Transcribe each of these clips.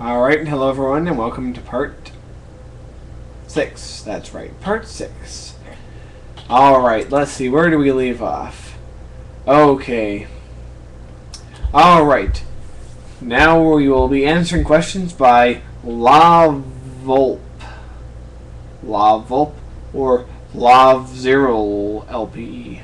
Alright, hello everyone, and welcome to part 6. That's right, part 6. Alright, let's see, where do we leave off? Okay. Alright. Now we will be answering questions by LaVulp. LaVulp or LaVzero LPE.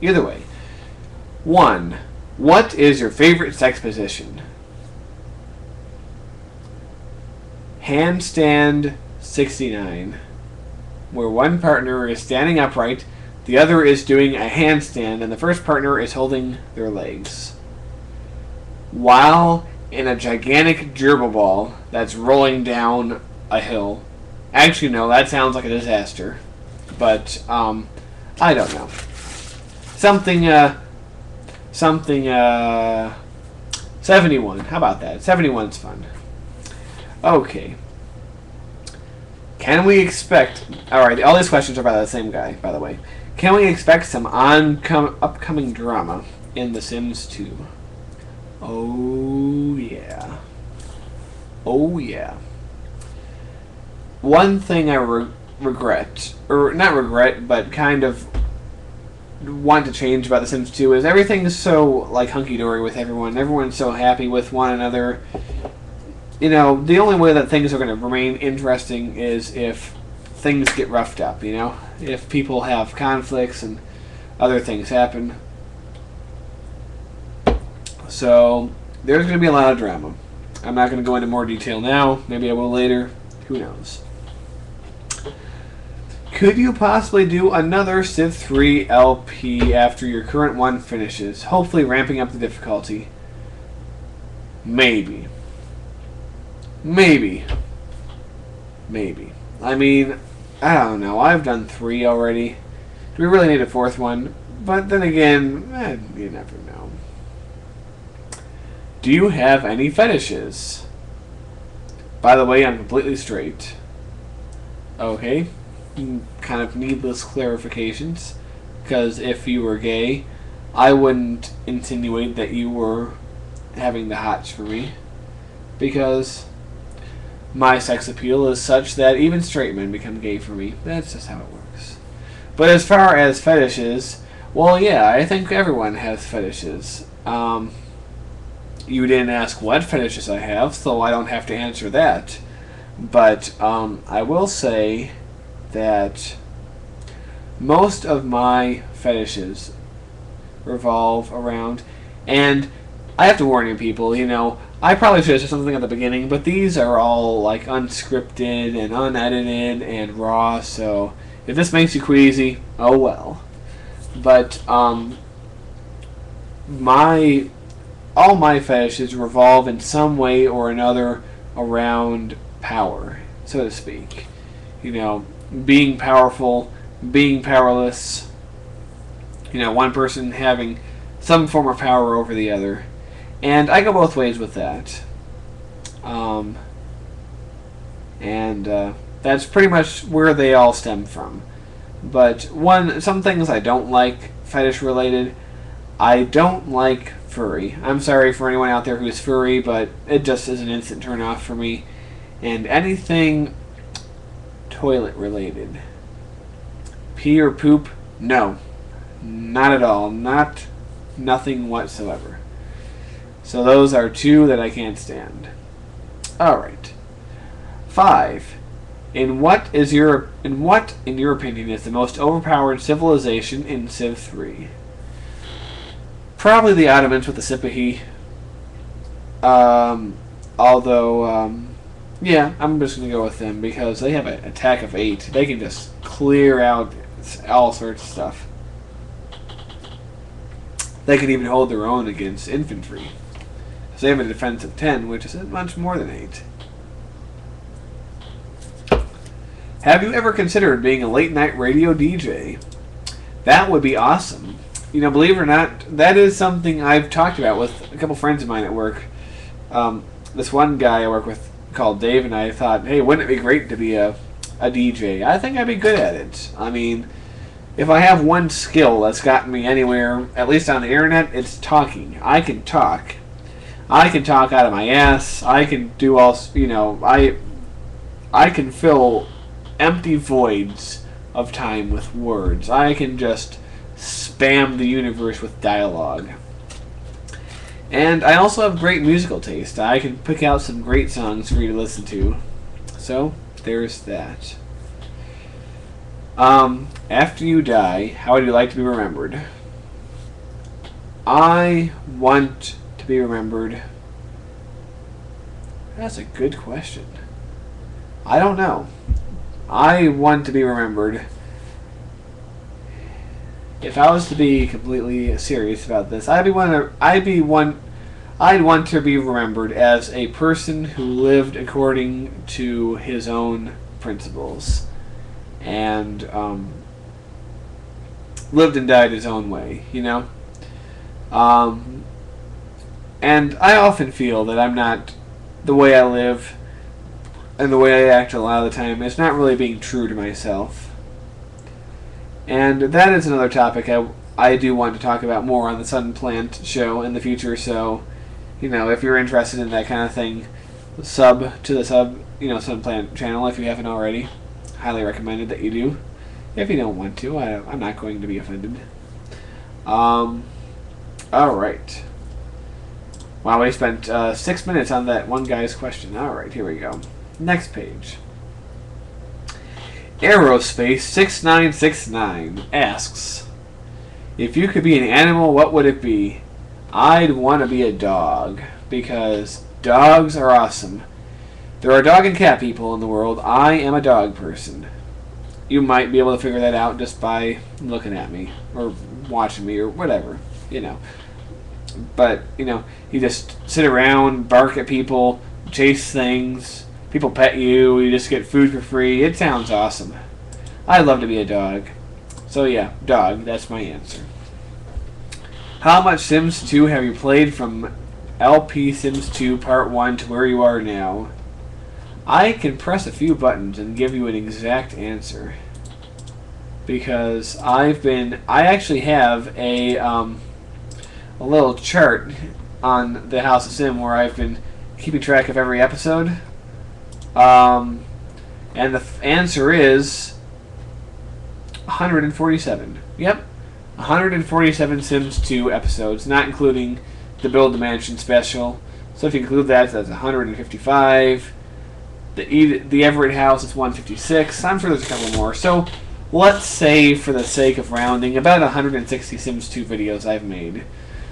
Either way. 1. What is your favorite sex position? Handstand 69, where one partner is standing upright, the other is doing a handstand, and the first partner is holding their legs, while in a gigantic gerbil ball that's rolling down a hill. Actually, no, that sounds like a disaster, but I don't know. Something 71. How about that? 71's fun. Okay. Can we expect... Alright, all these questions are by the same guy, by the way. Can we expect some upcoming drama in The Sims 2? Oh, yeah. Oh, yeah. One thing I regret, or not regret, but kind of want to change about The Sims 2 is everything's so, like, hunky-dory with everyone. Everyone's so happy with one another. You know, the only way that things are going to remain interesting is if things get roughed up, you know? If people have conflicts and other things happen. So, there's going to be a lot of drama. I'm not going to go into more detail now. Maybe I will later. Who knows? Could you possibly do another Civ 3 LP after your current one finishes? Hopefully ramping up the difficulty. Maybe. Maybe. I mean, I don't know. I've done 3 already. Do we really need a 4th one? But then again, you never know. Do you have any fetishes? By the way, I'm completely straight. Okay. Kind of needless clarifications. Because if you were gay, I wouldn't insinuate that you were having the hots for me. Because my sex appeal is such that even straight men become gay for me. That's just how it works. But as far as fetishes, well, yeah, I think everyone has fetishes. You didn't ask what fetishes I have, so I don't have to answer that. But I will say that most of my fetishes revolve around, and I have to warn you people, you know, I probably should have said something at the beginning, but these are all like unscripted and unedited and raw, so if this makes you queasy, oh well. But all my fetishes revolve in some way or another around power, so to speak. You know, being powerful, being powerless, you know, one person having some form of power over the other. And I go both ways with that. That's pretty much where they all stem from. But some things I don't like fetish related. I don't like furry. I'm sorry for anyone out there who's furry, but it just is an instant turn off for me. And anything toilet related. Pee or poop? No. Not at all. Nothing whatsoever. So those are 2 that I can't stand. Alright. 5. In what, in your opinion, is the most overpowered civilization in Civ 3? Probably the Ottomans with the Sipahi. Yeah, I'm just going to go with them because they have an attack of 8. They can just clear out all sorts of stuff. They can even hold their own against infantry. So they have a defense of 10, which is much more than 8. Have you ever considered being a late-night radio DJ? That would be awesome. You know, believe it or not, that is something I've talked about with a couple friends of mine at work. This one guy I work with called Dave, and I thought, hey, wouldn't it be great to be a DJ? I think I'd be good at it. I mean, if I have one skill that's gotten me anywhere, at least on the internet, it's talking. I can talk. I can talk out of my ass. I can do all, you know, I can fill empty voids of time with words. I can just spam the universe with dialogue. And I also have great musical taste. I can pick out some great songs for you to listen to. So, there's that. After you die, how would you like to be remembered? I want to be remembered. That's a good question. I don't know. I want to be remembered. If I was to be completely serious about this, I'd want to be remembered as a person who lived according to his own principles and lived and died his own way, you know? And I often feel that I'm not, the way I live and the way I act a lot of the time, it's not really being true to myself. And that is another topic I do want to talk about more on the Sunplant show in the future, so, you know, if you're interested in that kind of thing, sub to the Sunplant channel if you haven't already. Highly recommended that you do. If you don't want to, I'm not going to be offended. Alright. Wow, we spent 6 minutes on that one guy's question. Alright, here we go. Next page. Aerospace 6969 asks, if you could be an animal, what would it be? I'd want to be a dog, because dogs are awesome. There are dog and cat people in the world. I am a dog person. You might be able to figure that out just by looking at me, or watching me, or whatever, you know. But, you know, you just sit around, bark at people, chase things, people pet you, you just get food for free. It sounds awesome. I'd love to be a dog. So yeah, dog, that's my answer. How much Sims 2 have you played from LP Sims 2 Part 1 to where you are now? I can press a few buttons and give you an exact answer. Because I actually have a little chart on the House of Sim where I've been keeping track of every episode. And the answer is 147. Yep. 147 Sims 2 episodes, not including the Build the Mansion special. So if you include that, that's 155. The Everett House is 156. I'm sure there's a couple more. So let's say, for the sake of rounding, about 160 Sims 2 videos I've made.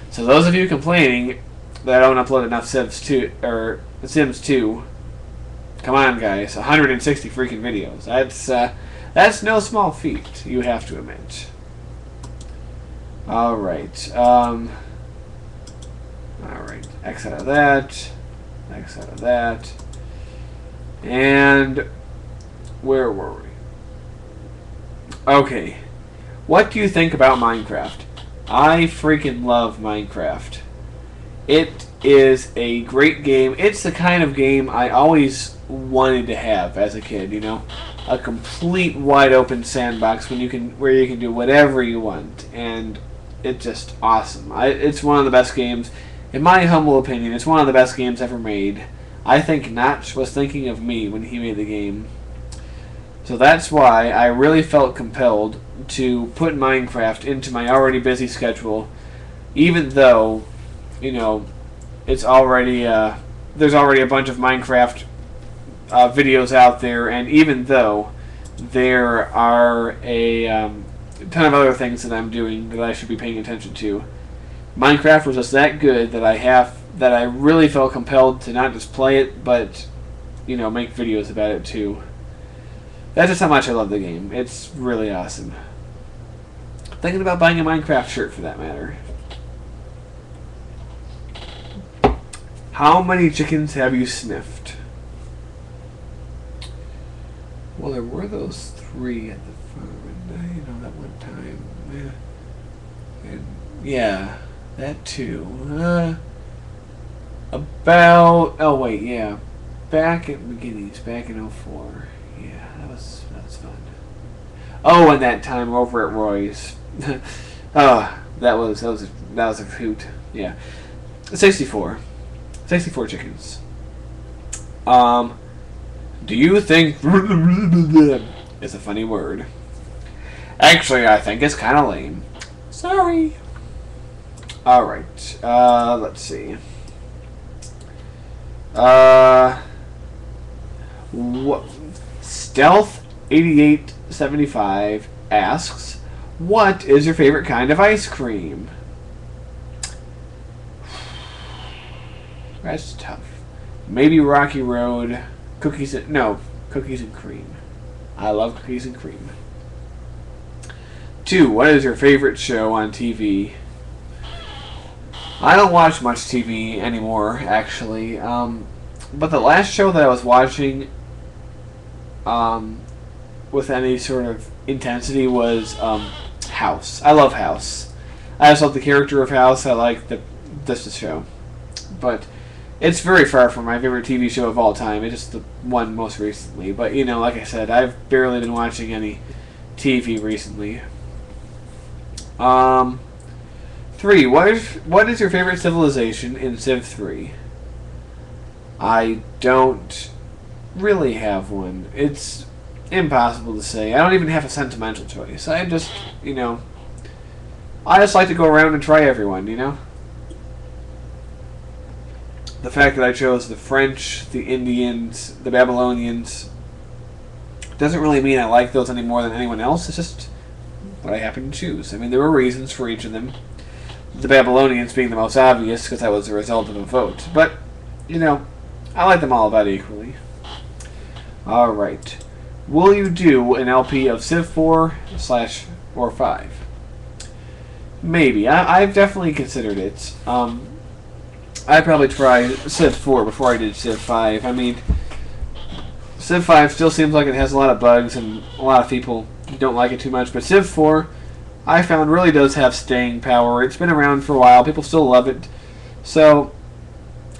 So those of you complaining that I don't upload enough Sims 2, come on, guys, 160 freaking videos. That's no small feat, you have to admit. Alright, alright, X out of that, X out of that, and where were we? Okay, what do you think about Minecraft? I freaking love Minecraft. It is a great game. It's the kind of game I always wanted to have as a kid, you know? A complete wide open sandbox where you can do whatever you want, and it's just awesome. It's one of the best games, in my humble opinion, it's one of the best games ever made. I think Notch was thinking of me when he made the game. So that's why I really felt compelled to put Minecraft into my already busy schedule, even though, you know, it's already there's already a bunch of Minecraft videos out there, and even though there are a ton of other things that I'm doing that I should be paying attention to, Minecraft was just that good that I really felt compelled to not just play it, but, you know, make videos about it too. That's just how much I love the game. It's really awesome. Thinking about buying a Minecraft shirt, for that matter. How many chickens have you sniffed? Well, there were those 3 at the farm, and you know, that one time. And yeah, that too. Oh wait, yeah. Back at beginnings, back in 04. Yeah, that was fun. Oh, and that time over at Roy's. Oh, that was a hoot. Yeah. 64. 64 chickens. Do you think is a funny word? Actually, I think it's kind of lame. Sorry. Alright, let's see. Stealth8875 asks, what is your favorite kind of ice cream? That's tough. Maybe Rocky Road. Cookies and cream. I love cookies and cream. 2. What is your favorite show on TV? I don't watch much TV anymore, actually. But the last show that I was watching with any sort of intensity was House. I love House. I just love the character of House. I like the show. But it's very far from my favorite TV show of all time. It's just the one most recently. But, you know, like I said, I've barely been watching any TV recently. 3. What is your favorite civilization in Civ 3? I don't really have one. It's impossible to say. I don't even have a sentimental choice. I just, you know, I just like to go around and try everyone, you know? The fact that I chose the French, the Indians, the Babylonians doesn't really mean I like those any more than anyone else. It's just what I happen to choose. I mean, there were reasons for each of them. The Babylonians being the most obvious because that was the result of a vote. But, you know, I like them all about equally. Alright. Will you do an LP of Civ 4/or 5? Maybe. I've definitely considered it. I'd probably try Civ 4 before I did Civ 5. I mean, Civ 5 still seems like it has a lot of bugs and a lot of people don't like it too much. But Civ 4, I found, really does have staying power. It's been around for a while. People still love it. So,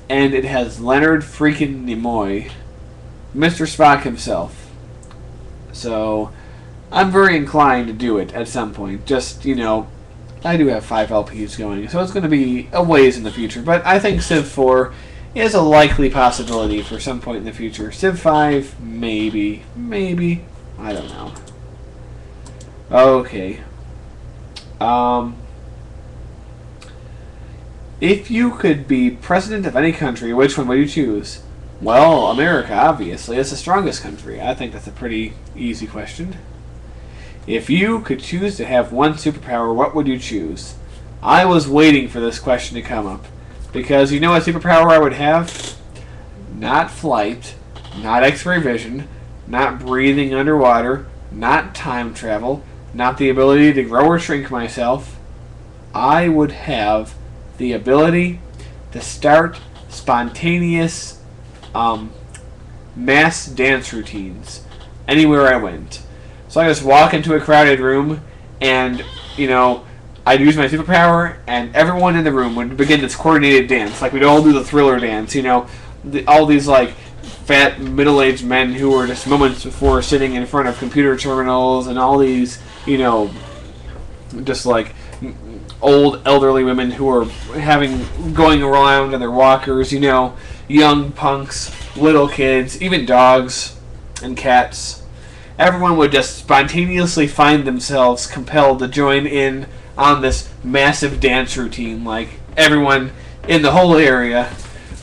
and it has Leonard freaking Nimoy, Mr. Spock himself. So, I'm very inclined to do it at some point. Just, you know, I do have 5 LPs going, so it's going to be a ways in the future. But I think Civ 4 is a likely possibility for some point in the future. Civ 5, maybe. Maybe. I don't know. Okay. If you could be president of any country, which one would you choose? Well, America, obviously. It's the strongest country. I think that's a pretty easy question. If you could choose to have one superpower, what would you choose? I was waiting for this question to come up. Because you know what superpower I would have? Not flight, not X-ray vision, not breathing underwater, not time travel, not the ability to grow or shrink myself. I would have the ability to start spontaneous mass dance routines anywhere I went. So I just walk into a crowded room and, you know, I'd use my superpower and everyone in the room would begin this coordinated dance. Like we'd all do the Thriller dance, you know. All these, like, fat middle-aged men who were just moments before sitting in front of computer terminals and all these, you know, just like old elderly women who are going around in their walkers, you know, young punks, little kids, even dogs and cats. Everyone would just spontaneously find themselves compelled to join in on this massive dance routine. Like, everyone in the whole area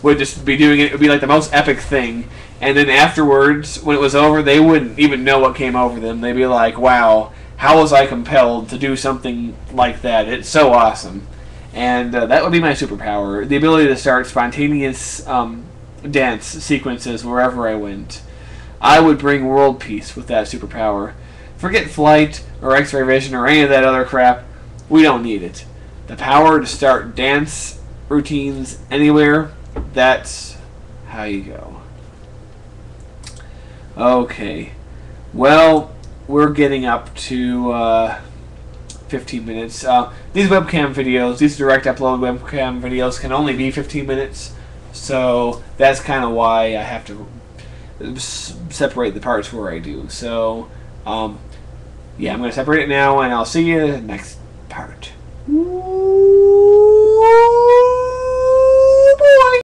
would just be doing it. It would be like the most epic thing. And then afterwards, when it was over, they wouldn't even know what came over them. They'd be like, wow, how was I compelled to do something like that? It's so awesome. And that would be my superpower. The ability to start spontaneous dance sequences wherever I went. I would bring world peace with that superpower. Forget flight or X-ray vision or any of that other crap. We don't need it. The power to start dance routines anywhere, that's how you go. Okay. Well, we're getting up to 15 minutes. These webcam videos, these direct upload webcam videos can only be 15 minutes. So that's kind of why I have to separate the parts where I do. So, yeah, I'm going to separate it now, and I'll see you in the next part. Woo!